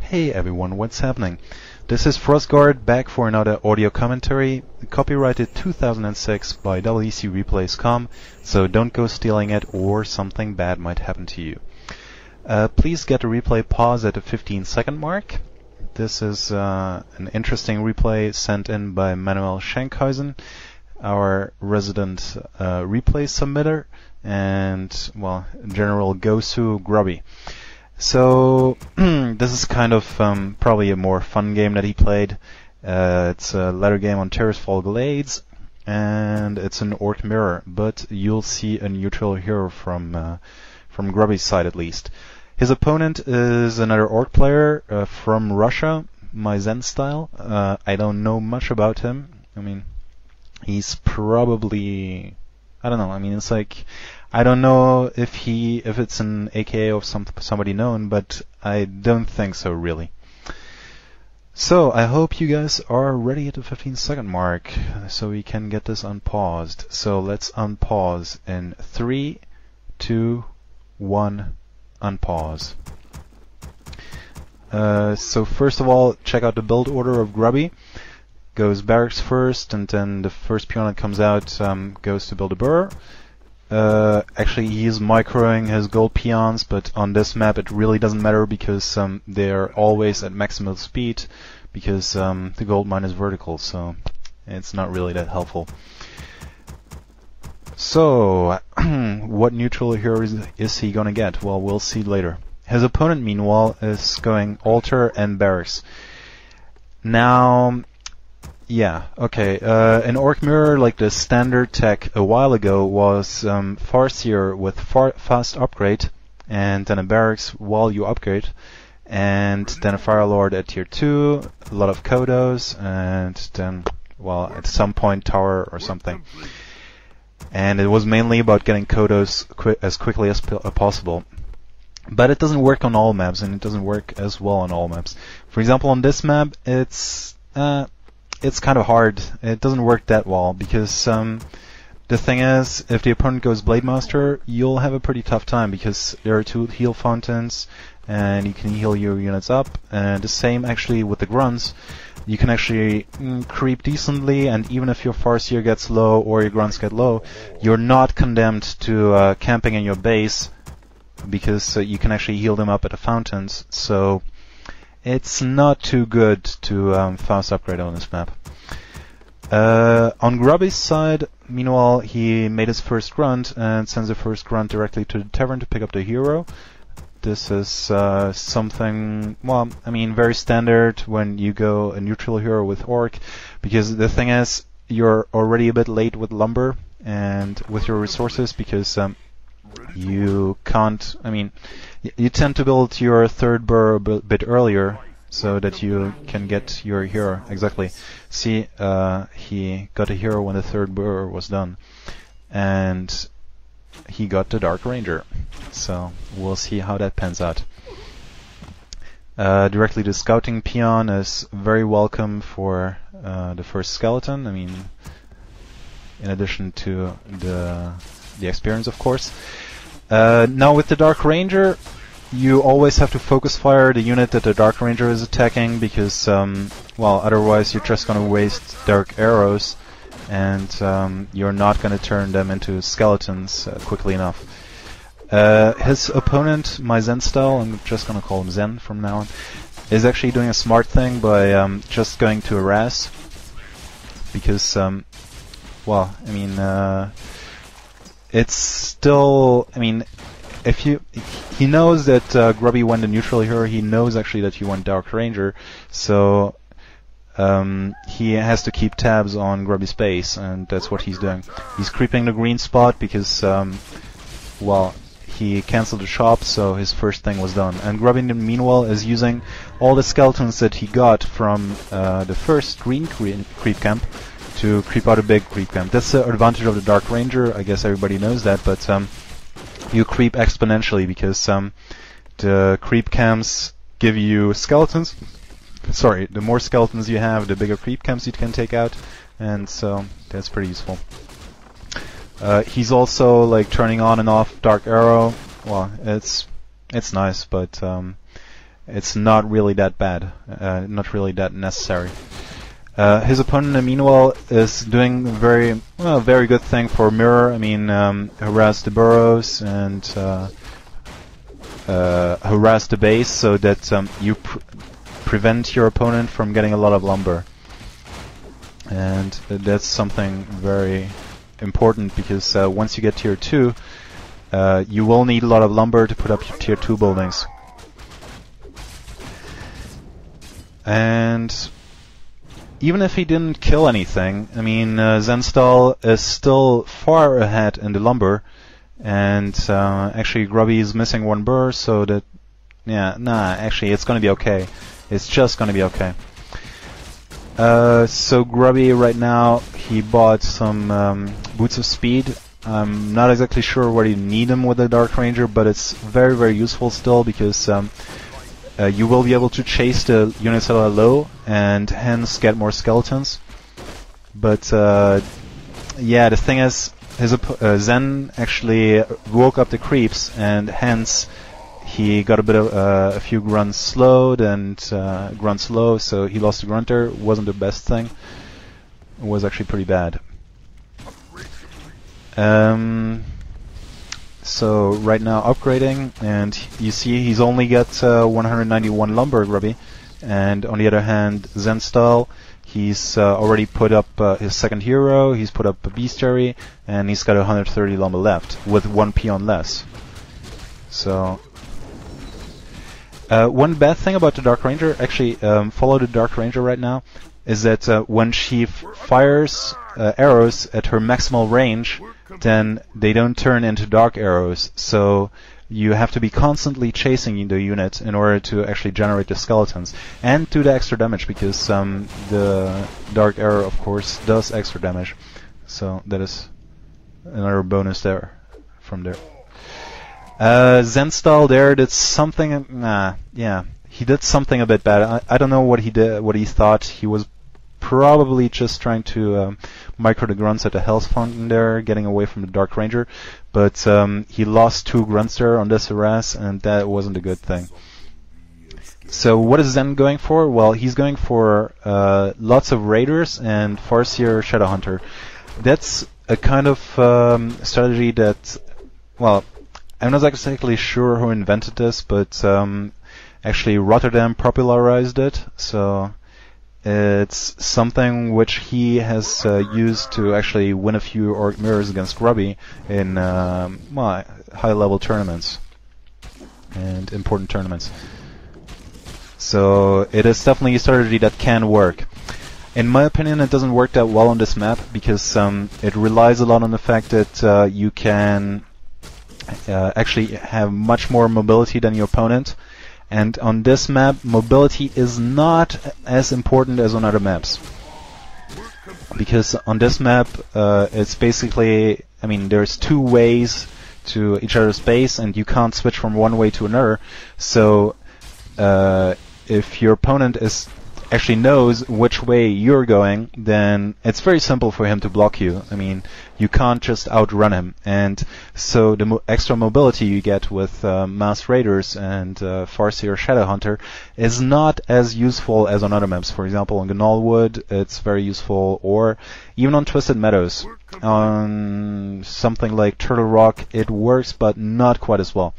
Hey everyone, what's happening? This is Frozgard back for another audio commentary, copyrighted 2006 by WCR, so don't go stealing it or something bad might happen to you. Please get the replay pause at the 15-second mark. This is an interesting replay sent in by Manuel Schenkhuysen, our resident replay submitter, and, well, General Gosu Grubby. So, this is kind of probably a more fun game that he played. It's a ladder game on Terrasfall Glades, and it's an Orc mirror, but you'll see a neutral hero from Grubby's side at least. His opponent is another Orc player from Russia, my Zen style. I don't know much about him. I mean, he's probably... I don't know. I mean, it's like... I don't know if it's an AKA of somebody known, but I don't think so, really. So, I hope you guys are ready at the 15-second mark, so we can get this unpaused. So, let's unpause in 3, 2, 1, unpause. So, first of all, check out the build order of Grubby. Goes barracks first, and then the first peon that comes out goes to build a burrow. Actually, he's microing his gold peons, but on this map it really doesn't matter because they're always at maximal speed, because the gold mine is vertical, so it's not really that helpful. So, what neutral hero is he gonna get? Well, we'll see later. His opponent, meanwhile, is going altar and barracks. Now... yeah, okay. An Orc mirror, like the standard tech a while ago, was Farseer with fast upgrade, and then a barracks while you upgrade, and then a Fire Lord at tier 2, a lot of Kodos, and then, well, at some point Tower or something. And it was mainly about getting Kodos as quickly as possible. But it doesn't work on all maps, and it doesn't work as well on all maps. For example, on this map, it's kind of hard. It doesn't work that well, because the thing is, if the opponent goes Blade Master, you'll have a pretty tough time, because there are 2 heal fountains, and you can heal your units up. And the same actually with the Grunts. You can actually creep decently, and even if your Farseer gets low or your Grunts get low, you're not condemned to camping in your base, because you can actually heal them up at the fountains. So it's not too good to fast upgrade on this map. On Grubby's side, meanwhile, he made his first grunt and sends the first grunt directly to the tavern to pick up the hero. This is something, well, I mean, very standard when you go a neutral hero with Orc, because the thing is, you're already a bit late with lumber and with your resources, because you can't, I mean, you tend to build your third burrow a bit earlier, so that you can get your hero. Exactly. See, he got a hero when the third burrow was done. And he got the Dark Ranger. So, we'll see how that pans out. Directly the scouting peon is very welcome for the first skeleton. I mean, in addition to the experience, of course. Now with the Dark Ranger, you always have to focus fire the unit that the Dark Ranger is attacking, because, well, otherwise you're just gonna waste dark arrows, and you're not gonna turn them into skeletons quickly enough. His opponent, my Zen style, I'm just gonna call him Zen from now on, is actually doing a smart thing by just going to harass, because, well, I mean, it's still, I mean, he knows that Grubby went a neutral hero, he knows actually that you went Dark Ranger, so he has to keep tabs on Grubby's base, and that's what he's doing. He's creeping the green spot because, well, he cancelled the shop, so his first thing was done. And Grubby, meanwhile, is using all the skeletons that he got from the first green creep camp to creep out a big creep camp. That's the advantage of the Dark Ranger, I guess everybody knows that, but you creep exponentially, because the creep camps give you skeletons. Sorry, the more skeletons you have, the bigger creep camps you can take out, and so that's pretty useful. He's also like turning on and off Dark Arrow. Well, it's nice, but it's not really that bad, not really that necessary. His opponent, meanwhile, is doing a very good thing for mirror. I mean, harass the burrows and harass the base so that you prevent your opponent from getting a lot of lumber. And that's something very important, because once you get tier 2, you will need a lot of lumber to put up your tier 2 buildings. And even if he didn't kill anything, I mean, Zenstal is still far ahead in the lumber, and actually Grubby is missing one burr, so that, actually it's gonna be okay. It's just gonna be okay. So Grubby right now, he bought some Boots of Speed. I'm not exactly sure where you need them with the Dark Ranger, but it's very, very useful still, because you will be able to chase the units that are low and hence get more skeletons. But yeah, the thing is, Zen actually woke up the creeps, and hence he got a few grunts slowed and grunts low, so he lost the grunter. Wasn't the best thing. It was actually pretty bad. So right now upgrading, and you see he's only got 191 lumber, Grubby, and on the other hand, Zenstal, he's already put up his second hero, he's put up a bestiary, and he's got 130 lumber left with 1 peon less. So one bad thing about the Dark Ranger, actually follow the Dark Ranger right now, is that when she fires arrows at her maximal range, then they don't turn into dark arrows, so you have to be constantly chasing the unit in order to actually generate the skeletons and do the extra damage, because the dark arrow, of course, does extra damage. So that is another bonus there from there. Zenstal there did something. He did something a bit bad. I don't know what he did. What he thought. He was probably just trying to micro the grunts at the health fountain there, getting away from the Dark Ranger. But he lost 2 grunts there on this harass, and that wasn't a good thing. So what is Zen going for? Well, he's going for lots of raiders and Farseer Shadowhunter. That's a kind of strategy that, well, I'm not exactly sure who invented this, but actually Rotterdam popularized it. So it's something which he has used to actually win a few Orc Mirrors against Grubby in high-level tournaments and important tournaments. So it is definitely a strategy that can work. In my opinion, it doesn't work that well on this map, because it relies a lot on the fact that you can actually have much more mobility than your opponent. And on this map, mobility is not as important as on other maps. Because on this map, it's basically, I mean, there's 2 ways to each other's base, and you can't switch from one way to another. So, if your opponent actually knows which way you're going, then it's very simple for him to block you. I mean, you can't just outrun him. And so the extra mobility you get with Masked Raiders and Farseer Shadowhunter is not as useful as on other maps. For example, on Gnallwood, it's very useful, or even on Twisted Meadows. On something like Turtle Rock, it works, but not quite as well.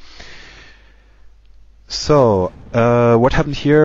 So, what happened here?